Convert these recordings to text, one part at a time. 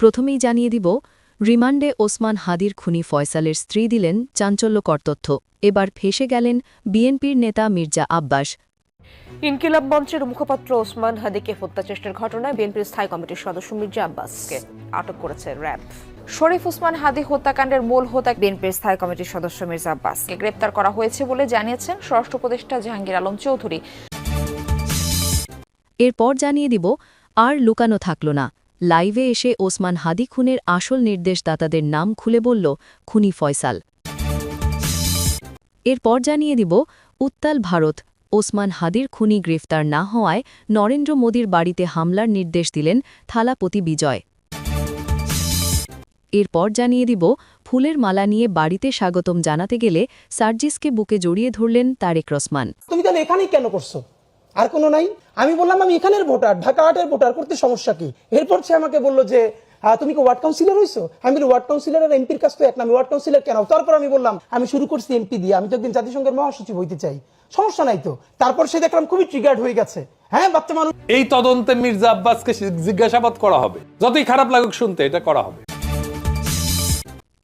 প্রথমেই জানিয়ে দিব, রিমান্ডে ওসমান হাদির খুনি ফয়সালের স্ত্রী দিলেন চাঞ্চল্যকর তথ্য। এবার ফেঁসে গেলেন বিএনপির নেতা মির্জা আব্বাস। ইনকিলাব মঞ্চের মুখপাত্র ওসমান হাদিকে হত্যাচেষ্টার ঘটনায় বিএনপির স্থায়ী কমিটির সদস্য মির্জা আব্বাসকে আটক করেছে র্যাব। শরীফ ওসমান হাদি হত্যাকাণ্ডের মূল হোতা বিএনপির স্থায়ী কমিটির সদস্য মির্জা আব্বাসকে গ্রেপ্তার করা হয়েছে বলে জানিয়েছেন স্বরাষ্ট্র উপদেষ্টা জাহাঙ্গীর আলম চৌধুরী। এরপর জানিয়ে দিব, আর লুকানো থাকল না। লাইভে এসে ওসমান হাদি খুনের আসল নির্দেশদাতাদের নাম খুলে বলল খুনি ফয়সাল। এরপর জানিয়ে দিব, উত্তাল ভারত, ওসমান হাদির খুনি গ্রেফতার না হওয়ায় নরেন্দ্র মোদীর বাড়িতে হামলার নির্দেশ দিলেন থালাপতি বিজয়। এরপর জানিয়ে দিব, ফুলের মালা নিয়ে বাড়িতে স্বাগতম জানাতে গেলে সার্জিসকে বুকে জড়িয়ে ধরলেন তারেক রহমান। তুমি তাহলে এখানেই কেন করছো? আর কোনো নাই? আমি বললাম আমি এখানের ভোটার, ঢাকা ৮-এর ভোটার, করতে সমস্যা কি? এরপর সে আমাকে বললো যে তুমি কি ওয়ার্ড কাউন্সিলর হইছো? আমি বলি ওয়ার্ড কাউন্সিলর আর এমপির কাছ তো এক না, আমি ওয়ার্ড কাউন্সিলর কেন? তারপর আমি বললাম আমি শুরু করছি এমপি দিয়ে, আমি তো একদিন জাতিসংঘের মহাসচিব হইতে চাই, সমস্যা নাই তো। তারপর সে দেখলাম খুবই ট্রিগার্ড হয়ে গেছে। হ্যাঁ, বাচ্চা মানুষ। এই তদন্তে মির্জা আব্বাসকে জিজ্ঞাসাবাদ করা হবে, যতই খারাপ লাগুক শুনতে, এটা করা হবে।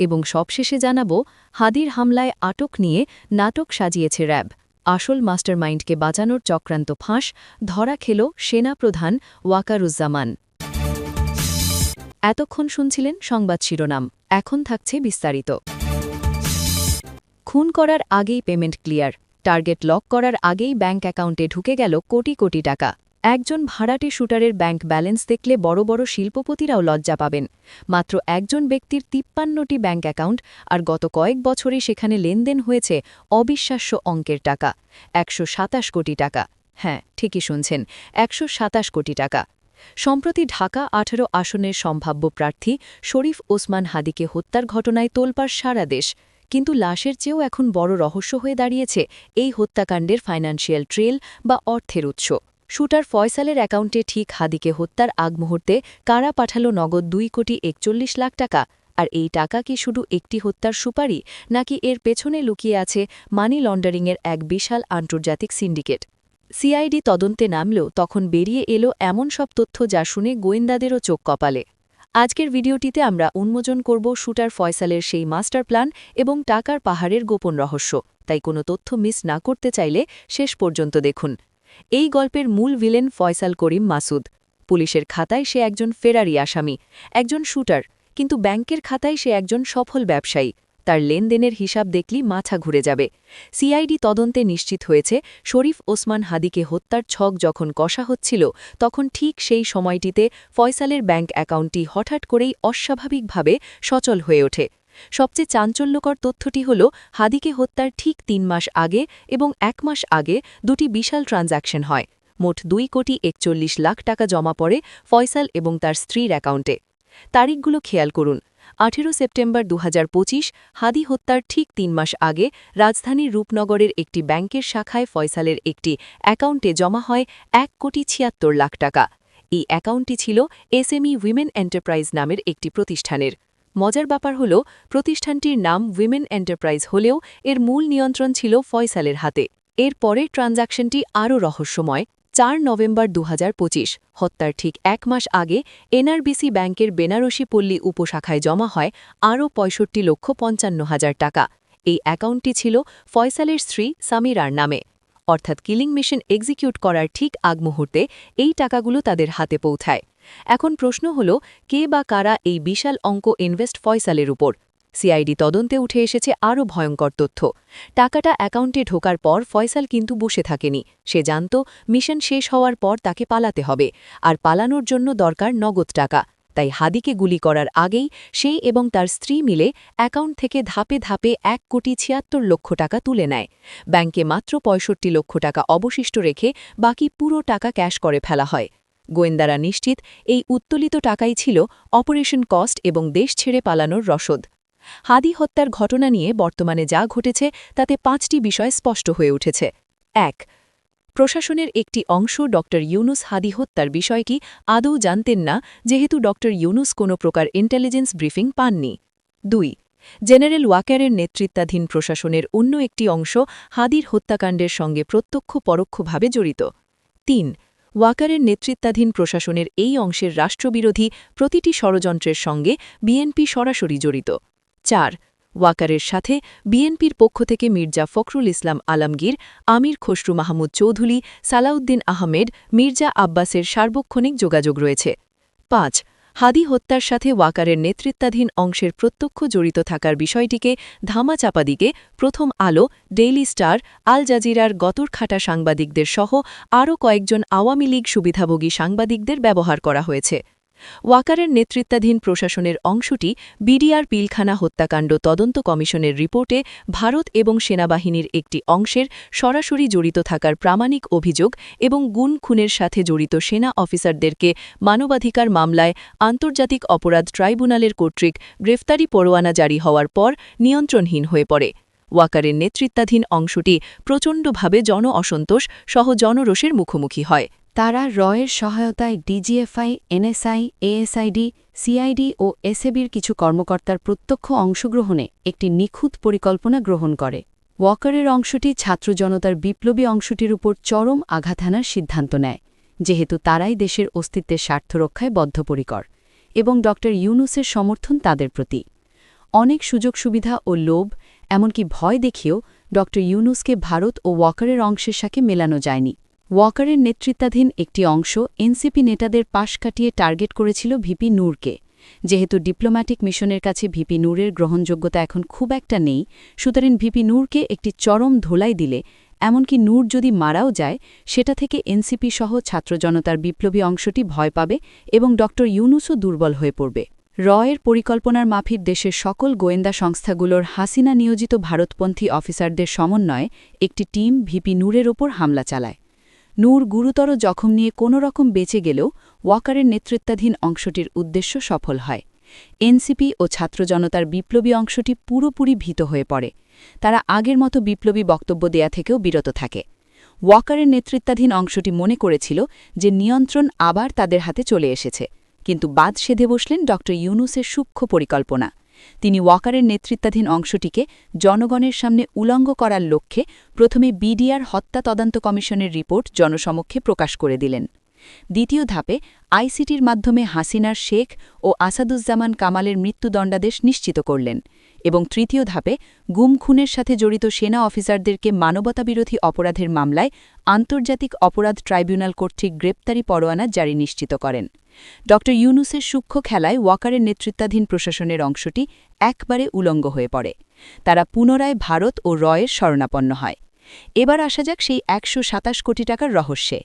এবং সবশেষে জানাবো, হাদির হামলায় আটক নিয়ে নাটক সাজিয়েছে র্যাব। আসল মাস্টারমাইন্ডকে বাঁচানোর চক্রান্ত ফাঁস, ধরা খেল সেনাপ্রধান ওয়াকারুজ্জামান। এতক্ষণ শুনছিলেন সংবাদ শিরোনাম, এখন থাকছে বিস্তারিত। খুন করার আগেই পেমেন্ট ক্লিয়ার, টার্গেট লক করার আগেই ব্যাংক অ্যাকাউন্টে ঢুকে গেল কোটি কোটি টাকা। একজন ভাড়াটে শুটারের ব্যাংক ব্যালেন্স দেখলে বড় বড় শিল্পপতিরাও লজ্জা পাবেন। মাত্র একজন ব্যক্তির ৫৩টি ব্যাংক অ্যাকাউন্ট, আর গত কয়েক বছরই সেখানে লেনদেন হয়েছে অবিশ্বাস্য অঙ্কের টাকা, ১২৭ কোটি টাকা। হ্যাঁ, ঠিকই শুনছেন, ১২৭ কোটি টাকা। সম্প্রতি ঢাকা ১৮ আসনের সম্ভাব্য প্রার্থী শরীফ ওসমান হাদিকে হত্যার ঘটনায় তোলপাড় সারা দেশ। কিন্তু লাশের চেয়েও এখন বড় রহস্য হয়ে দাঁড়িয়েছে এই হত্যাকাণ্ডের ফাইন্যান্সিয়াল ট্রেল বা অর্থের উৎস। শুটার ফয়সালের অ্যাকাউন্টে ঠিক হাদিকে হত্যার আগ মুহূর্তে কারা পাঠাল নগদ ২,৪১,০০,০০০ টাকা? আর এই টাকা কি শুধু একটি হত্যার সুপারি, নাকি এর পেছনে লুকিয়ে আছে মানি লন্ডারিংয়ের এক বিশাল আন্তর্জাতিক সিন্ডিকেট? সিআইডি তদন্তে নামলেও তখন বেরিয়ে এলো এমন সব তথ্য যা শুনে গোয়েন্দাদেরও চোখ কপালে। আজকের ভিডিওটিতে আমরা উন্মোচন করব শুটার ফয়সালের সেই মাস্টার প্ল্যান এবং টাকার পাহাড়ের গোপন রহস্য। তাই কোনো তথ্য মিস না করতে চাইলে শেষ পর্যন্ত দেখুন। এই গল্পের মূল ভিলেন ফয়সাল করিম মাসুদ। পুলিশের খাতায় সে একজন ফেরারি আসামি, একজন শুটার, কিন্তু ব্যাংকের খাতায় সে একজন সফল ব্যবসায়ী। তার লেনদেনের হিসাব দেখলি মাথা ঘুরে যাবে। সিআইডি তদন্তে নিশ্চিত হয়েছে, শরীফ ওসমান হাদিকে হত্যার ছক যখন কষা হচ্ছিল, তখন ঠিক সেই সময়টিতে ফয়সালের ব্যাংক অ্যাকাউন্টটি হঠাৎ করেই অস্বাভাবিকভাবে সচল হয়ে ওঠে। সবচেয়ে চাঞ্চল্যকর তথ্যটি হল, হাদিকে হত্যার ঠিক ৩ মাস আগে এবং ১ মাস আগে দুটি বিশাল ট্রানজ্যাকশন হয়। মোট ২,৪১,০০,০০০ টাকা জমা পড়ে ফয়সাল এবং তার স্ত্রীর অ্যাকাউন্টে। তারিখগুলো খেয়াল করুন। ১৮ সেপ্টেম্বর ২০২৫, হাদি হত্যার ঠিক ৩ মাস আগে রাজধানীর রূপনগরের একটি ব্যাংকের শাখায় ফয়সালের একটি অ্যাকাউন্টে জমা হয় ১,৭৬,০০,০০০ টাকা। এই অ্যাকাউন্টটি ছিল এসএমই উইমেন এন্টারপ্রাইজ নামের একটি প্রতিষ্ঠানের। মজার ব্যাপার হল, প্রতিষ্ঠানটির নাম উইমেন এন্টারপ্রাইজ হলেও এর মূল নিয়ন্ত্রণ ছিল ফয়সালের হাতে। এর পরের ট্রানজ্যাকশনটি আরও রহস্যময়। ৪ নভেম্বর ২০২৫, হত্যার ঠিক ১ মাস আগে এনআরবিসি ব্যাংকের বেনারসি পল্লী উপশাখায় জমা হয় আরও ৬৫,৫৫,০০০ টাকা। এই অ্যাকাউন্টটি ছিল ফয়সালের স্ত্রী সামিরার নামে। অর্থাৎ কিলিং মিশন এক্সিকিউট করার ঠিক আগ মুহূর্তে এই টাকাগুলো তাদের হাতে পৌঁছায়। এখন প্রশ্ন হল, কে বা কারা এই বিশাল অঙ্ক ইনভেস্ট ফয়সালের উপর? সিআইডি তদন্তে উঠে এসেছে আরও ভয়ঙ্কর তথ্য। টাকাটা অ্যাকাউন্টে ঢোকার পর ফয়সাল কিন্তু বসে থাকেনি। সে জানত মিশন শেষ হওয়ার পর তাকে পালাতে হবে, আর পালানোর জন্য দরকার নগদ টাকা। তাই হাদিকে গুলি করার আগেই সে এবং তার স্ত্রী মিলে অ্যাকাউন্ট থেকে ধাপে ধাপে ১,৭৬,০০,০০০ টাকা তুলে নেয়। ব্যাংকে মাত্র ৬৫ লক্ষ টাকা অবশিষ্ট রেখে বাকি পুরো টাকা ক্যাশ করে ফেলা হয়। গোয়েন্দারা নিশ্চিত এই উত্তোলিত টাকাই ছিল অপারেশন কস্ট এবং দেশ ছেড়ে পালানোর রসদ। হাদি হত্যার ঘটনা নিয়ে বর্তমানে যা ঘটেছে তাতে ৫টি বিষয় স্পষ্ট হয়ে উঠেছে। ১. প্রশাসনের একটি অংশ ড ইউনুস হাদি হত্যার বিষয়টি আদৌ জানতেন না, যেহেতু ড ইউনুস কোনো প্রকার ইন্টেলিজেন্স ব্রিফিং পাননি। ২. জেনারেল ওয়াকারের নেতৃত্বাধীন প্রশাসনের অন্য একটি অংশ হাদির হত্যাকাণ্ডের সঙ্গে প্রত্যক্ষ পরোক্ষভাবে জড়িত। ৩. ওয়াকারের নেতৃত্বাধীন প্রশাসনের এই অংশের রাষ্ট্রবিরোধী প্রতিটি ষড়যন্ত্রের সঙ্গে বিএনপি সরাসরি জড়িত। ৪ ওয়াকারের সাথে বিএনপির পক্ষ থেকে মির্জা ফখরুল ইসলাম আলমগীর, আমির খসরু মাহমুদ চৌধুরী, সালাউদ্দিন আহমেদ, মির্জা আব্বাসের সার্বক্ষণিক যোগাযোগ রয়েছে। ৫ হাদি হত্যার সাথে ওয়াকারের নেতৃত্বাধীন অংশের প্রত্যক্ষ জড়িত থাকার বিষয়টিকে ধামাচাপা দিকে প্রথম আলো, ডেইলি স্টার, আল জাজিরার গতরখাটা সাংবাদিকদের সহ আরও কয়েকজন আওয়ামী লীগ সুবিধাভোগী সাংবাদিকদের ব্যবহার করা হয়েছে। ওয়াকারের নেতৃত্বাধীন প্রশাসনের অংশটি বিডিআর পিলখানা হত্যাকাণ্ড তদন্ত কমিশনের রিপোর্টে ভারত এবং সেনাবাহিনীর একটি অংশের সরাসরি জড়িত থাকার প্রামাণিক অভিযোগ এবং গুম খুনের সাথে জড়িত সেনা অফিসারদেরকে মানবাধিকার মামলায় আন্তর্জাতিক অপরাধ ট্রাইব্যুনালের কর্তৃক গ্রেফতারি পরোয়ানা জারি হওয়ার পর নিয়ন্ত্রণহীন হয়ে পড়ে। ওয়াকারের নেতৃত্বাধীন অংশটি প্রচণ্ডভাবে জন অসন্তোষ সহ জনরোষের মুখোমুখি হয়। তারা রয়ের সহায়তায় ডিজিএফআই, এনএসআই, এএসআইডি, সিআইডি ও এসএবির কিছু কর্মকর্তার প্রত্যক্ষ অংশগ্রহণে একটি নিখুঁত পরিকল্পনা গ্রহণ করে। ওয়াকারের অংশটি ছাত্র জনতার বিপ্লবী অংশটির উপর চরম আঘাত হানার সিদ্ধান্ত নেয়, যেহেতু তারাই দেশের অস্তিত্বের স্বার্থ রক্ষায় বদ্ধপরিকর এবং ড. ইউনূসের সমর্থন তাদের প্রতি। অনেক সুযোগ সুবিধা ও লোভ, এমনকি ভয় দেখিয়েও ড. ইউনূসকে ভারত ও ওয়াকারের অংশের সাথে মেলানো যায়নি। ওয়াকারের নেতৃত্বাধীন একটি অংশ এনসিপি নেতাদের পাশ কাটিয়ে টার্গেট করেছিল ভিপি নূরকে। যেহেতু ডিপ্লোম্যাটিক মিশনের কাছে ভিপি নূরের গ্রহণযোগ্যতা এখন খুব একটা নেই, সুতরাং ভিপি নূরকে একটি চরম ধোলাই দিলে, এমনকি নূর যদি মারাও যায়, সেটা থেকে এনসিপি সহ ছাত্র জনতার বিপ্লবী অংশটি ভয় পাবে এবং ড. ইউনূসও দুর্বল হয়ে পড়বে। রয়ের পরিকল্পনার মাফিক দেশের সকল গোয়েন্দা সংস্থাগুলোর হাসিনা নিয়োজিত ভারতপন্থী অফিসারদের সমন্বয়ে একটি টিম ভিপি নূরের ওপর হামলা চালায়। নূর গুরুতর জখম নিয়ে কোনোরকম বেঁচে গেলেও ওয়াকারের নেতৃত্বাধীন অংশটির উদ্দেশ্য সফল হয়। এনসিপি ও ছাত্র জনতার বিপ্লবী অংশটি পুরোপুরি ভীত হয়ে পড়ে। তারা আগের মতো বিপ্লবী বক্তব্য দেয়া থেকেও বিরত থাকে। ওয়াকারের নেতৃত্বাধীন অংশটি মনে করেছিল যে নিয়ন্ত্রণ আবার তাদের হাতে চলে এসেছে, কিন্তু বাদ সেধে বসলেন ড. ইউনূসের সূক্ষ্ম পরিকল্পনা। তিনি ওয়াকারের নেতৃত্বাধীন অংশটিকে জনগণের সামনে উলঙ্গ করার লক্ষ্যে প্রথমে বিডিআর হত্যা তদন্ত কমিশনের রিপোর্ট জনসমক্ষে প্রকাশ করে দিলেন। দ্বিতীয় ধাপে আইসিটির মাধ্যমে হাসিনার শেখ ও আসাদুজ্জামান কামালের মৃত্যুদণ্ডাদেশ নিশ্চিত করলেন এবং তৃতীয় ধাপে গুম খুনের সাথে জড়িত সেনা অফিসারদেরকে মানবতাবিরোধী অপরাধের মামলায় আন্তর্জাতিক অপরাধ ট্রাইব্যুনাল কর্তৃক গ্রেপ্তারি পরোয়ানা জারি নিশ্চিত করেন। ড. ইউনূসের সূক্ষ্ম খেলায় ওয়াকারের নেতৃত্বাধীন প্রশাসনের অংশটি একবারে উলঙ্গ হয়ে পড়ে। তারা পুনরায় ভারত ও রয়ের শরণাপন্ন হয়। এবার আসা যাক সেই ১২৭ কোটি টাকার রহস্যে।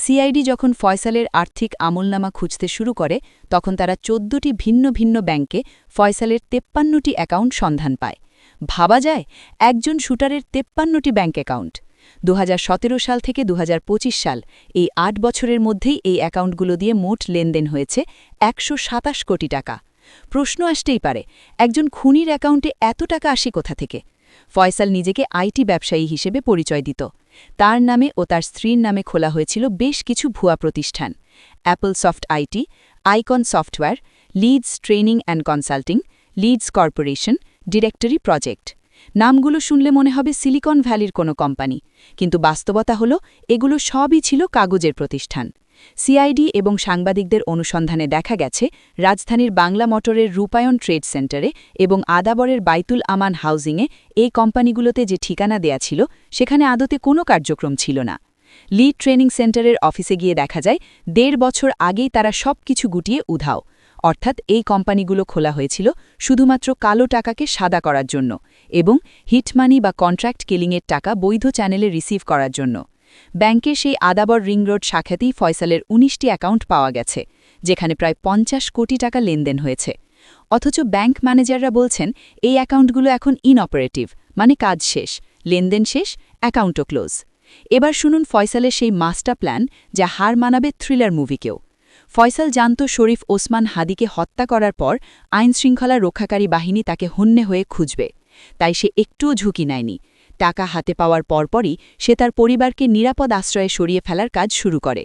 সিআইডি যখন ফয়সালের আর্থিক আমলনামা খুঁজতে শুরু করে, তখন তারা ১৪টি ভিন্ন ভিন্ন ব্যাংকে ফয়সালের ৫৩টি অ্যাকাউন্ট সন্ধান পায়। ভাবা যায়, একজন শুটারের ৫৩টি ব্যাংক অ্যাকাউন্ট! ২০১৭ সাল থেকে ২০২৫ সাল, এই ৮ বছরের মধ্যেই এই অ্যাকাউন্টগুলো দিয়ে মোট লেনদেন হয়েছে ১২৭ কোটি টাকা। প্রশ্ন আসতেই পারে, একজন খুনির অ্যাকাউন্টে এত টাকা আসে কোথা থেকে? ফয়সাল নিজেকে আইটি ব্যবসায়ী হিসেবে পরিচয় দিত। তার নামে ও তার স্ত্রীর নামে খোলা হয়েছিল বেশ কিছু ভুয়া প্রতিষ্ঠান: Apple Soft IT, Icon Software, Leads Training and Consulting, Leads Corporation, Directory Project. নামগুলো শুনলে মনে হবে সিলিকন ভ্যালির কোনো কোম্পানি, কিন্তু বাস্তবতা হল এগুলো সবই ছিল কাগজের প্রতিষ্ঠান। সিআইডি এবং সাংবাদিকদের অনুসন্ধানে দেখা গেছে, রাজধানীর বাংলা মোটরের রূপায়ণ ট্রেড সেন্টারে এবং আদাবরের বাইতুল আমান হাউজিংয়ে এই কোম্পানিগুলোতে যে ঠিকানা দেয়া ছিল, সেখানে আদতে কোনো কার্যক্রম ছিল না। লিড ট্রেনিং সেন্টারের অফিসে গিয়ে দেখা যায় ১.৫ বছর আগেই তারা সব কিছু গুটিয়ে উধাও। অর্থাৎ এই কোম্পানিগুলো খোলা হয়েছিল শুধুমাত্র কালো টাকাকে সাদা করার জন্য এবং হিটমানি বা কন্ট্রাক্ট কিলিংয়ের টাকা বৈধ চ্যানেলে রিসিভ করার জন্য। ব্যাংকে সেই আদাবর রিং রোড শাখাতেই ফয়সালের ১৯টি অ্যাকাউন্ট পাওয়া গেছে, যেখানে প্রায় ৫০ কোটি টাকা লেনদেন হয়েছে। অথচ ব্যাংক ম্যানেজাররা বলছেন এই অ্যাকাউন্টগুলো এখন ইনঅপারেটিভ, মানে কাজ শেষ, লেনদেন শেষ, অ্যাকাউন্টও ক্লোজ। এবার শুনুন ফয়সালের সেই মাস্টার প্ল্যান, যা হার মানাবে থ্রিলার মুভিকেও। ফয়সাল জানত শরীফ ওসমান হাদিকে হত্যা করার পর আইনশৃঙ্খলা রক্ষাকারী বাহিনী তাকে হন্যে হয়ে খুঁজবে, তাই সে একটুও ঝুঁকি নেয়নি। টাকা হাতে পাওয়ার পরপরই সে তার পরিবারকে নিরাপদ আশ্রয়ে সরিয়ে ফেলার কাজ শুরু করে।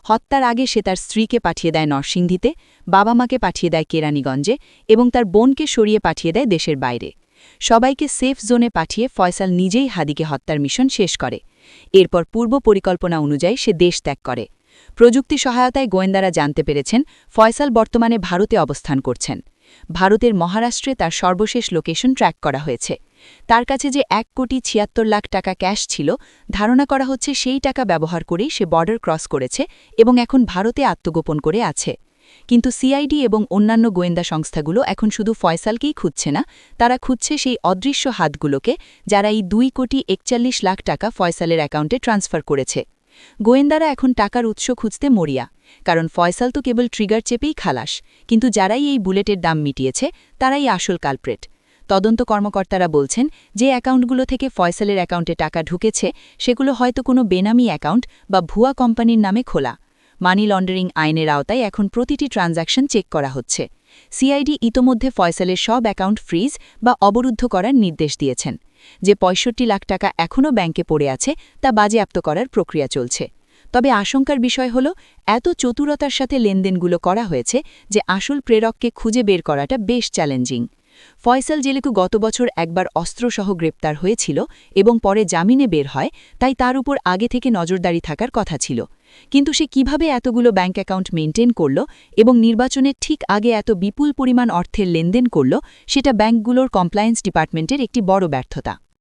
হত্যার আগে সে তার স্ত্রীকে পাঠিয়ে দেয় নরসিংদীতে, বাবা মাকে পাঠিয়ে দেয় কেরানীগঞ্জে এবং তার বোনকে সরিয়ে পাঠিয়ে দেয় দেশের বাইরে। সবাইকে সেফ জোনে পাঠিয়ে ফয়সাল নিজেই হাদিকে হত্যার মিশন শেষ করে। এরপর পূর্ব পরিকল্পনা অনুযায়ী সে দেশ ত্যাগ করে। প্রযুক্তি সহায়তায় গোয়েন্দারা জানতে পেরেছেন ফয়সাল বর্তমানে ভারতে অবস্থান করছেন। ভারতের মহারাষ্ট্রে তার সর্বশেষ লোকেশন ট্র্যাক করা হয়েছে। তার কাছে যে 1,76,00,000 টাকা ক্যাশ ছিল, ধারণা করা হচ্ছে সেই টাকা ব্যবহার করেই সে বর্ডার ক্রস করেছে এবং এখন ভারতে আত্মগোপন করে আছে। কিন্তু সিআইডি এবং অন্যান্য গোয়েন্দা সংস্থাগুলো এখন শুধু ফয়সালকেই খুঁজছে না, তারা খুঁজছে সেই অদৃশ্য হাতগুলোকে যারা এই 2,41,00,000 টাকা ফয়সালের অ্যাকাউন্টে ট্রান্সফার করেছে। গোয়েন্দারা এখন টাকার উৎস খুঁজতে মরিয়া, কারণ ফয়সাল তো কেবল ট্রিগার চেপেই খালাস, কিন্তু যারাই এই বুলেটের দাম মিটিয়েছে তারাই আসল কালপ্রেট। তদন্ত কর্মকর্তারা বলছেন যে অ্যাকাউন্টগুলো থেকে ফয়সালের অ্যাকাউন্টে টাকা ঢুকেছে সেগুলো হয়তো কোনো বেনামি অ্যাকাউন্ট বা ভুয়া কোম্পানির নামে খোলা। মানি লন্ডারিং আইনের আওতায় এখন প্রতিটি ট্রানজ্যাকশন চেক করা হচ্ছে। সিআইডি ইতোমধ্যে ফয়সালের সব অ্যাকাউন্ট ফ্রিজ বা অবরুদ্ধ করার নির্দেশ দিয়েছেন। যে 65 লাখ টাকা এখনও ব্যাংকে পড়ে আছে তা বাজেয়াপ্ত করার প্রক্রিয়া চলছে। তবে আশঙ্কার বিষয় হল এত চতুরতার সাথে লেনদেনগুলো করা হয়েছে যে আসল প্রেরককে খুঁজে বের করাটা বেশ চ্যালেঞ্জিং। ফয়সাল জেলেকু গত বছর একবার অস্ত্রসহ গ্রেপ্তার হয়েছিল এবং পরে জামিনে বের হয়, তাই তার উপর আগে থেকে নজরদারি থাকার কথা ছিল। কিন্তু সে কিভাবে এতগুলো ব্যাংক অ্যাকাউন্ট মেনটেন করল এবং নির্বাচনের ঠিক আগে এত বিপুল পরিমাণ অর্থের লেনদেন করল, সেটা ব্যাংকগুলোর কমপ্লায়েন্স ডিপার্টমেন্টের একটি বড় ব্যর্থতা।